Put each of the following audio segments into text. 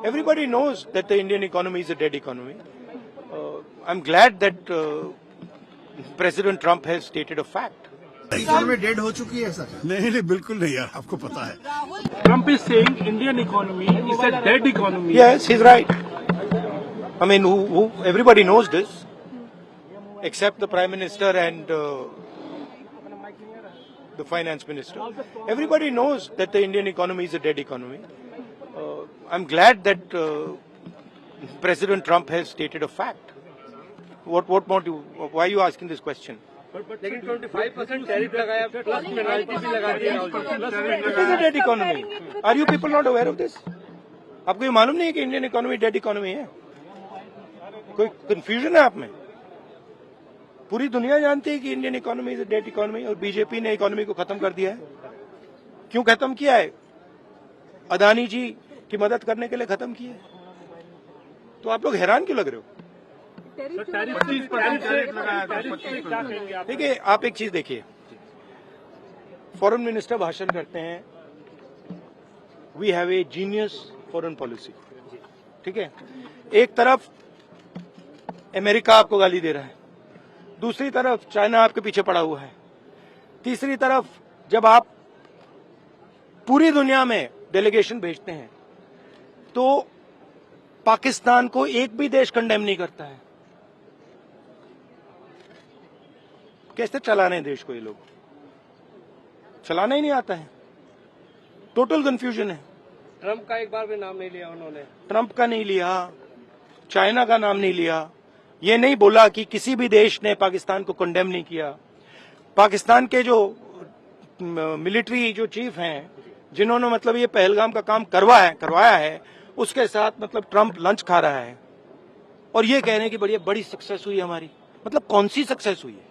Everybody knows that the Indian economy is a dead economy. I'm glad that President Trump has stated a fact. Economy dead हो चुकी है sir? नहीं बिल्कुल नहीं यार, आपको पता है. Trump is saying Indian economy is a dead economy. Yes, he's right. I mean, everybody knows this, except the Prime Minister and the Finance Minister. Everybody knows that the Indian economy is a dead economy. I'm glad that President Trump has stated a fact. What more do you, why are you asking this question? लेकिन 25% tariff लगाया plus penalty भी लगा दी है. It is a dead economy. Are you people not aware of this? आपको ये मालूम नहीं है कि इंडियन इकोनॉमी डेड इकोनॉमी है? कोई कंफ्यूजन है आप में? पूरी दुनिया जानती है कि Indian economy is a dead economy और बीजेपी ने इकोनॉमी को खत्म कर दिया है. क्यों खत्म किया है? अदानी जी की मदद करने के लिए खत्म किया है. तो आप लोग हैरान क्यों लग रहे हो? देखिए, आप एक चीज देखिए, फॉरेन मिनिस्टर भाषण करते हैं, we have a genius foreign policy. ठीक है, एक तरफ अमेरिका आपको गाली दे रहा है, दूसरी तरफ चाइना आपके पीछे पड़ा हुआ है, तीसरी तरफ जब आप पूरी दुनिया में डेलीगेशन भेजते हैं तो पाकिस्तान को एक भी देश कंडेम नहीं करता है. कैसे चलाने हैं देश को? ये लोग चलाना ही नहीं आता है. टोटल कंफ्यूजन है. ट्रम्प का एक बार भी नाम नहीं लिया उन्होंने. ट्रम्प का नहीं लिया, चाइना का नाम नहीं लिया, ये नहीं बोला कि किसी भी देश ने पाकिस्तान को कंडेम नहीं किया. पाकिस्तान के जो मिलिट्री जो चीफ हैं, जिन्होंने मतलब ये पहलगाम का काम करवाया है, उसके साथ मतलब ट्रम्प लंच खा रहा है और ये कह रहे हैं कि बड़ी सक्सेस हुई हमारी. मतलब कौन सी सक्सेस हुई है?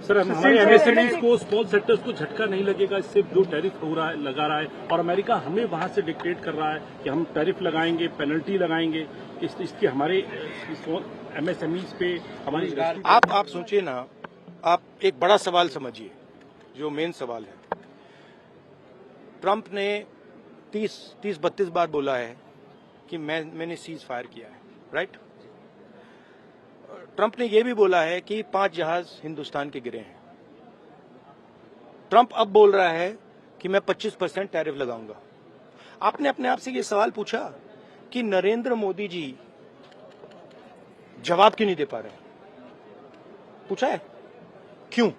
सर, हमारे एमएसएमईज को, स्मॉल सेक्टर्स को झटका नहीं लगेगा इससे जो टैरिफ लगा रहा है, और अमेरिका हमें वहां से डिक्टेट कर रहा है कि हम टैरिफ लगाएंगे, पेनल्टी लगाएंगे, इसकी हमारे एमएसएमईज पे हमारी. आप सोचिए ना, आप एक बड़ा सवाल समझिए जो मेन सवाल है. ट्रंप ने 30-32 बार बोला है कि मैंने सीज फायर किया है, राइट? ट्रंप ने यह भी बोला है कि 5 जहाज हिंदुस्तान के गिरे हैं. ट्रंप अब बोल रहा है कि मैं 25% टैरिफ लगाऊंगा. आपने अपने आप से ये सवाल पूछा कि नरेंद्र मोदी जी जवाब क्यों नहीं दे पा रहे? पूछा है क्यों?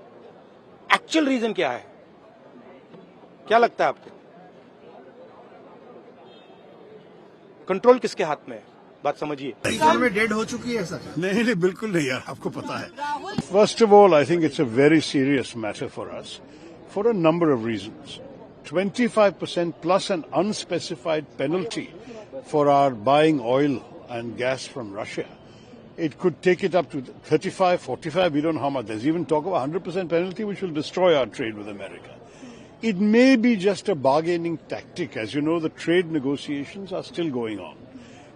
एक्चुअल रीजन क्या है? क्या लगता है आपको? कंट्रोल किसके हाथ में है? बात समझिए. इकोनॉमी डेड हो चुकी है सर? नहीं बिल्कुल नहीं यार, आपको पता है. First of all, I think it's a very serious matter for us for a number of reasons. 25% plus an unspecified penalty for our buying oil and gas from Russia. It could take it up to 35, 45, we don't know how much. There's even talk of a 100% penalty which will destroy our trade with America. It may be just a bargaining tactic. As you know, the trade negotiations are still going on.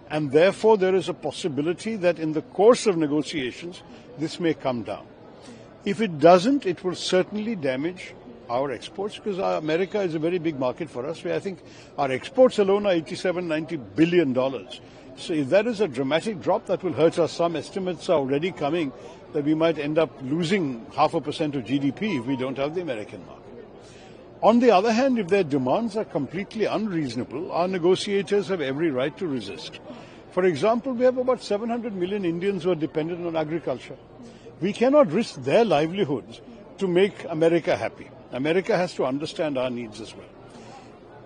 And therefore, there is a possibility that in the course of negotiations, this may come down. If it doesn't, it will certainly damage our exports, because America is a very big market for us. I think our exports alone are $87-90 billion. So if that is a dramatic drop, that will hurt us. Some estimates are already coming that we might end up losing 0.5% of GDP if we don't have the American market. On the other hand, if their demands are completely unreasonable, our negotiators have every right to resist. For example, we have about 700 million Indians who are dependent on agriculture. We cannot risk their livelihoods to make America happy. America has to understand our needs as well.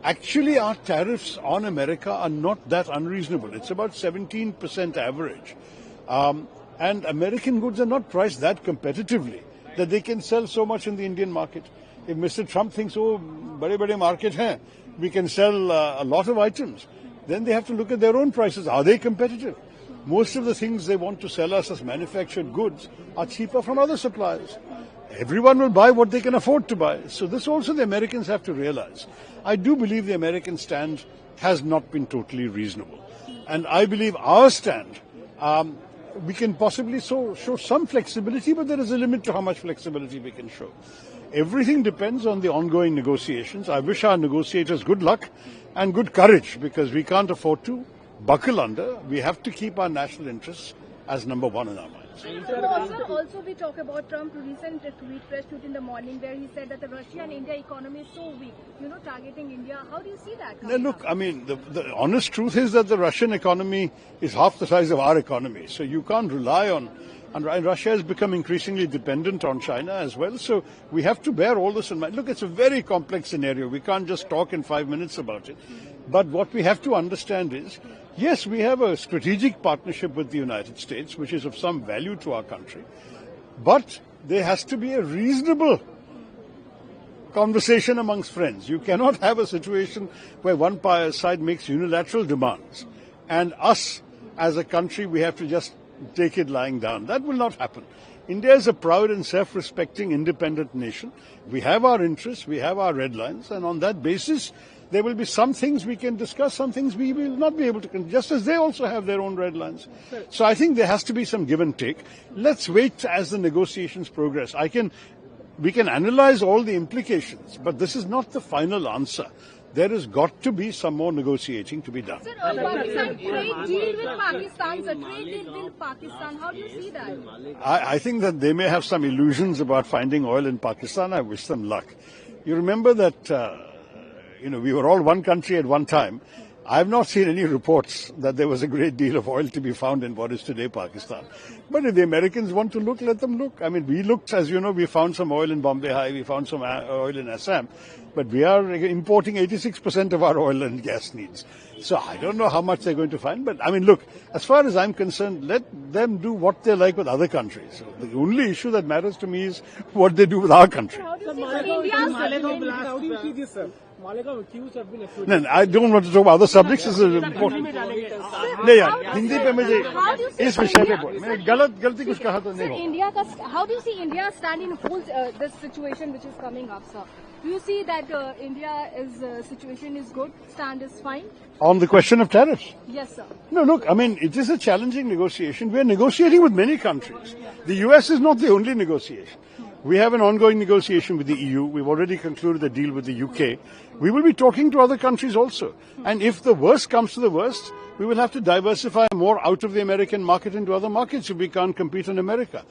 Actually, our tariffs on America are not that unreasonable. It's about 17% average. And American goods are not priced that competitively that they can sell so much in the Indian market. If Mr. Trump thinks, oh, bade market hai, we can sell a lot of items, then they have to look at their own prices. Are they competitive? Most of the things they want to sell us as manufactured goods are cheaper from other suppliers. Everyone will buy what they can afford to buy. So this also the Americans have to realize. I do believe the American stand has not been totally reasonable. And I believe our stand, we can possibly show some flexibility, but there is a limit to how much flexibility we can show. Everything depends on the ongoing negotiations. I wish our negotiators good luck. and good courage, because we can't afford to buckle under. We have to keep our national interests as number one in our minds. Also, we talk about Trump's recent press tweet in the morning where he said that the Russia and India economy is so weak, targeting India. How do you see that? Now, look, I mean, the honest truth is that the Russian economy is half the size of our economy. So you can't rely on, and Russia has become increasingly dependent on China as well. So we have to bear all this in mind. Look, it's a very complex scenario. We can't just talk in 5 minutes about it. But what we have to understand is, yes, we have a strategic partnership with the United States, which is of some value to our country. But there has to be a reasonable conversation amongst friends. You cannot have a situation where one side makes unilateral demands and us as a country, we have to just take it lying down. That will not happen. India is a proud and self-respecting independent nation. We have our interests, we have our red lines, and on that basis, there will be some things we can discuss, some things we will not be able to, just as they also have their own red lines. So I think there has to be some give and take. Let's wait as the negotiations progress. We can analyze all the implications, but this is not the final answer. There has got to be some more negotiating to be done. Sir, Pakistan trade deal with Pakistan, sir, trade deal with Pakistan. How do you see that? I think that they may have some illusions about finding oil in Pakistan. I wish them luck. You remember that, we were all one country at one time. I have not seen any reports that there was a great deal of oil to be found in what is today Pakistan. But if the Americans want to look, let them look. I mean, we looked, as you know, we found some oil in Bombay High, we found some oil in Assam, but we are importing 86% of our oil and gas needs. So I don't know how much they're going to find, but I mean, look, as far as I'm concerned, let them do what they like with other countries. So the only issue that matters to me is what they do with our country. How do you see How do you see this, sir? Malegaon accused have been accused. No, I don't want to talk about other subjects. This is important. नहीं यार, हिंदी पे मुझे इस विषय पे बोल. मैं गलती कुछ कहा तो नहीं होगा. How do you see India stand in this situation which is coming up, sir? Do you see that India's situation is good, stand is fine? On the question of tariffs? Yes, sir. No, look, I mean, it is a challenging negotiation. We are negotiating with many countries. The US is not the only negotiation. We have an ongoing negotiation with the EU. We've already concluded a deal with the UK. We will be talking to other countries also. And if the worst comes to the worst, we will have to diversify more out of the American market into other markets if we can't compete in America.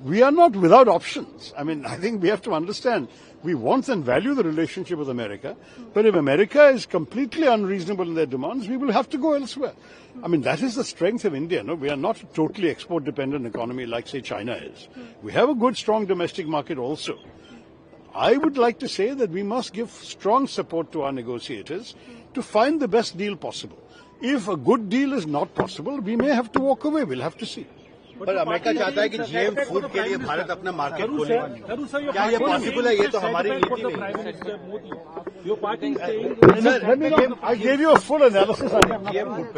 We are not without options. I mean, I think we have to understand we want and value the relationship with America. But if America is completely unreasonable in their demands, we will have to go elsewhere. I mean, that is the strength of India. No, we are not a totally export-dependent economy like, say, China is. We have a good, strong domestic market also. I would like to say that we must give strong support to our negotiators to find the best deal possible. If a good deal is not possible, we may have to walk away. We'll have to see. पर America चाहता है कि GM food के लिए भारत अपना market खोले. क्या ये पॉसिबल है? ये तो हमारी नीति में. I gave you a full analysis on GM food.